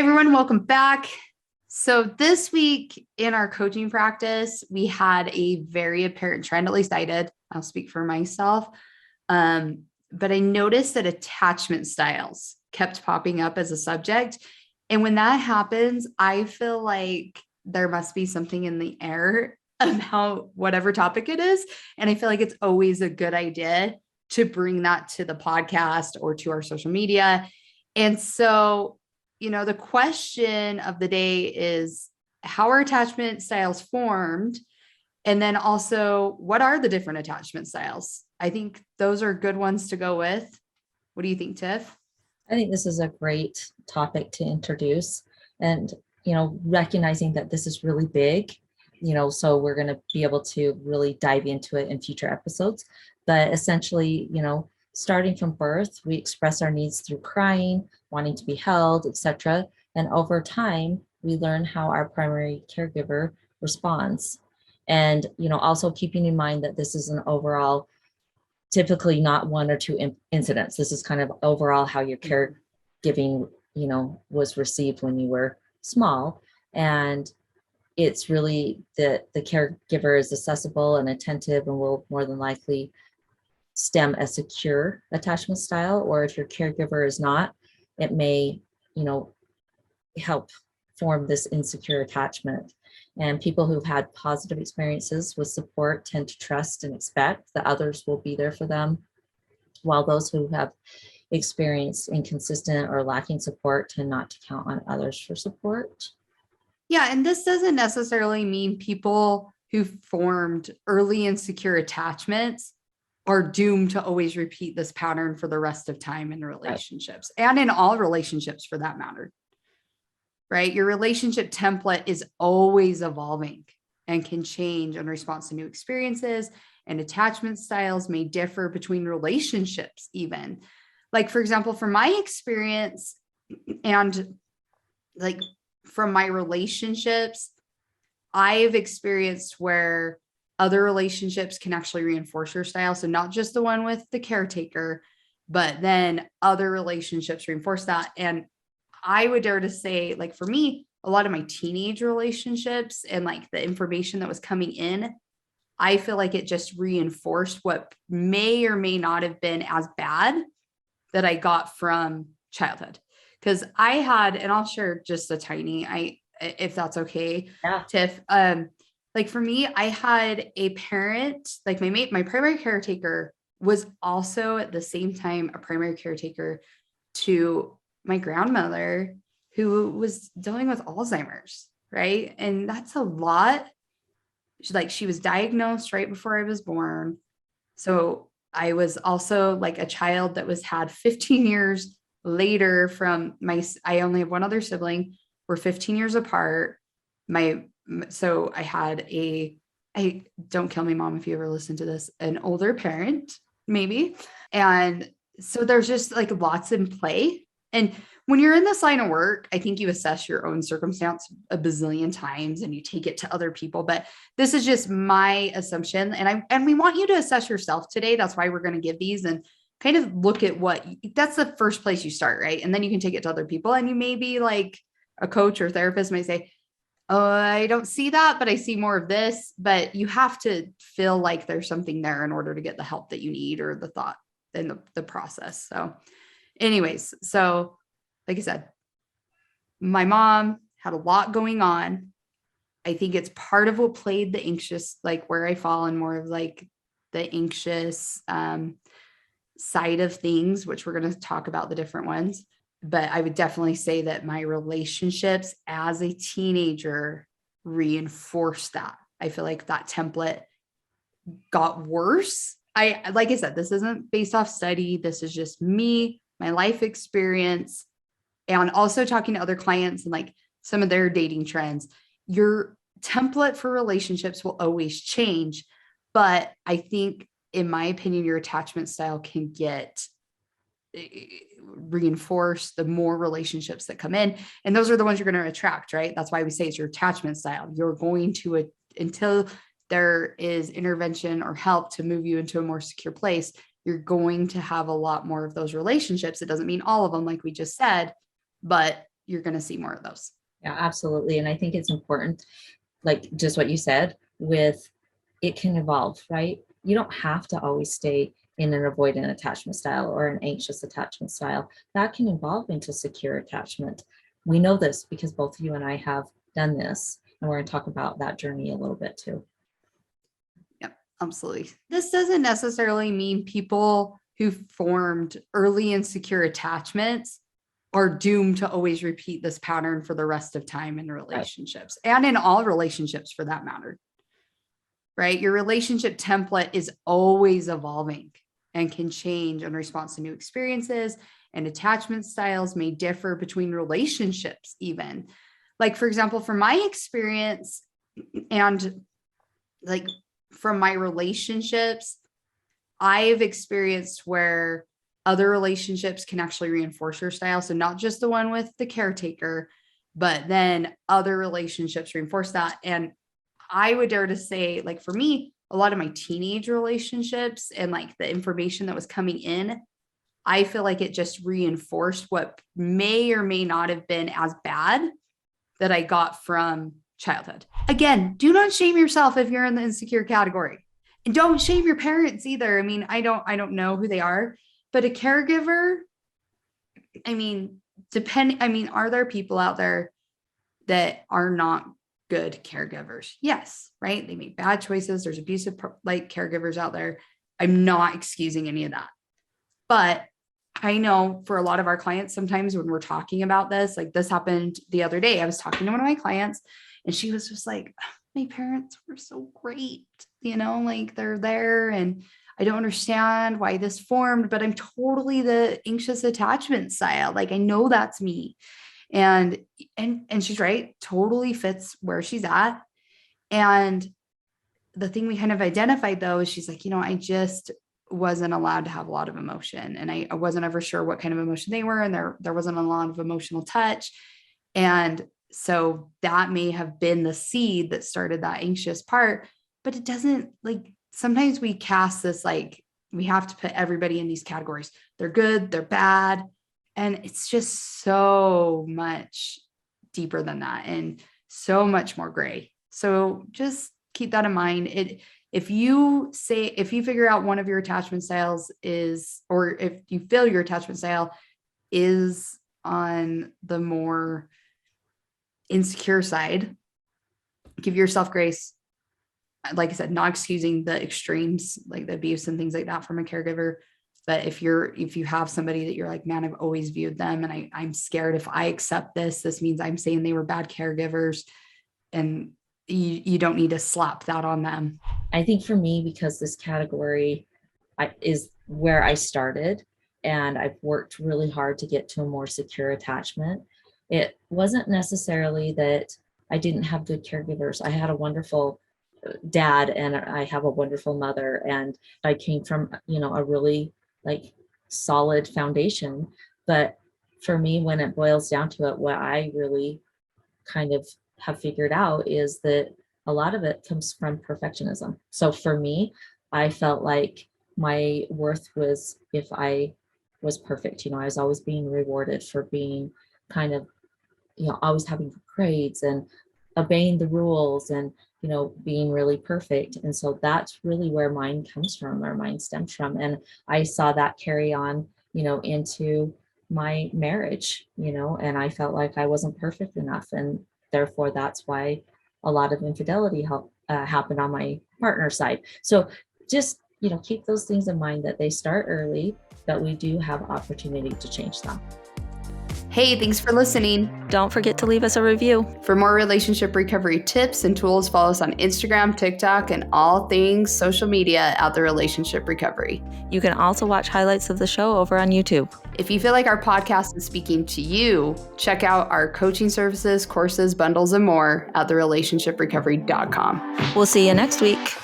Everyone, welcome back. So this week in our coaching practice, we had a very apparent trend, at least I did. I'll speak for myself. But I noticed that attachment styles kept popping up as a subject. And when that happens, I feel like there must be something in the air about whatever topic it is. And I feel like it's always a good idea to bring that to the podcast or to our social media. And so the question of the day is, how are attachment styles formed? And then also, what are the different attachment styles? I think those are good ones to go with. What do you think, Tiff? I think this is a great topic to introduce, and, recognizing that this is really big, so we're going to be able to really dive into it in future episodes. But essentially, starting from birth, we express our needs through crying, wanting to be held, etc. And over time, we learn how our primary caregiver responds. And, also keeping in mind that this is an overall, typically not one or two incidents. This is kind of overall how your caregiving, was received when you were small. And it's really that the caregiver is accessible and attentive and will more than likely stem a secure attachment style, or if your caregiver is not, it may, help form this insecure attachment. And people who've had positive experiences with support tend to trust and expect that others will be there for them, while those who have experienced inconsistent or lacking support tend not to count on others for support. Yeah, and this doesn't necessarily mean people who formed early insecure attachments are doomed to always repeat this pattern for the rest of time in relationships, and in all relationships for that matter, right? Your relationship template is always evolving and can change in response to new experiences, and attachment styles may differ between relationships even. Like, for example, from my experience and like from my relationships, I've experienced where other relationships can actually reinforce your style. So not just the one with the caretaker, but then other relationships reinforce that. And I would dare to say, like, for me, a lot of my teenage relationships and like the information that was coming in, I feel like it just reinforced what may or may not have been as bad that I got from childhood. Because I had, and I'll share just a tiny, if that's okay, Yeah. Tiff. Like for me, I had a parent, like my primary caretaker was also at the same time a primary caretaker to my grandmother, who was dealing with Alzheimer's, right? And that's a lot. She was diagnosed right before I was born. So I was also like a child that had 15 years later from I only have one other sibling. We're 15 years apart. So I don't kill me, Mom, if you ever listen to this, an older parent, maybe. And so there's just like lots in play. And when you're in this line of work, I think you assess your own circumstance a bazillion times and you take it to other people. But this is just my assumption. And we want you to assess yourself today. That's why we're going to give these and kind of look at that's the first place you start, right? And then you can take it to other people. And you may be like a coach or therapist might say, oh, I don't see that, but I see more of this. But you have to feel like there's something there in order to get the help that you need or the thought and the process. So anyways, so like I said, my mom had a lot going on. I think it's part of what played the anxious, like where I fall in more of like the anxious side of things, which we're going to talk about the different ones. But I would definitely say that my relationships as a teenager reinforced that. I feel like that template got worse. Like I said, this isn't based off study. This is just me, my life experience, and also talking to other clients and like some of their dating trends. Your template for relationships will always change. But I think, in my opinion, your attachment style can get reinforced the more relationships that come in. And those are the ones you're going to attract, right? That's why we say it's your attachment style. You're going to, until there is intervention or help to move you into a more secure place, you're going to have a lot more of those relationships. It doesn't mean all of them, like we just said, but you're going to see more of those. Yeah, absolutely. And I think it's important, like just what you said, with it can evolve, right? You don't have to always stay in an avoidant attachment style or an anxious attachment style. That can evolve into secure attachment. We know this because both you and I have done this, and we're going to talk about that journey a little bit too. Yep, absolutely. This doesn't necessarily mean people who formed early insecure attachments are doomed to always repeat this pattern for the rest of time in relationships, and in all relationships for that matter. Right? Your relationship template is always evolving and can change in response to new experiences, and attachment styles may differ between relationships even. Like, for example, from my experience and like from my relationships, I've experienced where other relationships can actually reinforce your style. So not just the one with the caretaker, but then other relationships reinforce that. And I would dare to say, like, for me, a lot of my teenage relationships and like the information that was coming in, I feel like it just reinforced what may or may not have been as bad that I got from childhood. Again, do not shame yourself if you're in the insecure category, and don't shame your parents either. I mean, I don't know who they are, but a caregiver, I mean, are there people out there that are not good caregivers? Yes, right? They make bad choices. There's abusive like caregivers out there. I'm not excusing any of that. But I know for a lot of our clients, sometimes when we're talking about this, like this happened the other day, I was talking to one of my clients and she was just like, my parents were so great, like they're there, and I don't understand why this formed, but I'm totally the anxious attachment style. Like, I know that's me. And she's right, totally fits where she's at. And the thing we kind of identified though, is she's like, I just wasn't allowed to have a lot of emotion. And I wasn't ever sure what kind of emotion they were. And there wasn't a lot of emotional touch. And so that may have been the seed that started that anxious part, but it doesn't, like, sometimes we cast this, like, we have to put everybody in these categories. They're good, they're bad. And it's just so much deeper than that and so much more gray. So just keep that in mind. If you figure out one of your attachment styles is, or if you feel your attachment style is on the more insecure side, give yourself grace. Like I said, not excusing the extremes, like the abuse and things like that from a caregiver. But if you have somebody that you're like, man, I've always viewed them and I'm scared if I accept this means I'm saying they were bad caregivers, and you don't need to slap that on them. I think for me, because this category is where I started and I've worked really hard to get to a more secure attachment, it wasn't necessarily that I didn't have good caregivers. I had a wonderful dad and I have a wonderful mother, and I came from, a really like solid foundation. But for me, when it boils down to it, what I really kind of have figured out is that a lot of it comes from perfectionism. So for me, I felt like my worth was if I was perfect. I was always being rewarded for being kind of, always having grades and obeying the rules and, being really perfect. And so that's really where mine comes from, or mine stems from. And I saw that carry on, into my marriage, and I felt like I wasn't perfect enough. And therefore, that's why a lot of infidelity happened on my partner's side. So just, keep those things in mind, that they start early, but we do have opportunity to change them. Hey, thanks for listening. Don't forget to leave us a review. For more relationship recovery tips and tools, follow us on Instagram, TikTok, and all things social media at The Relationship Recovery. You can also watch highlights of the show over on YouTube. If you feel like our podcast is speaking to you, check out our coaching services, courses, bundles, and more at therelationshiprecovery.com. We'll see you next week.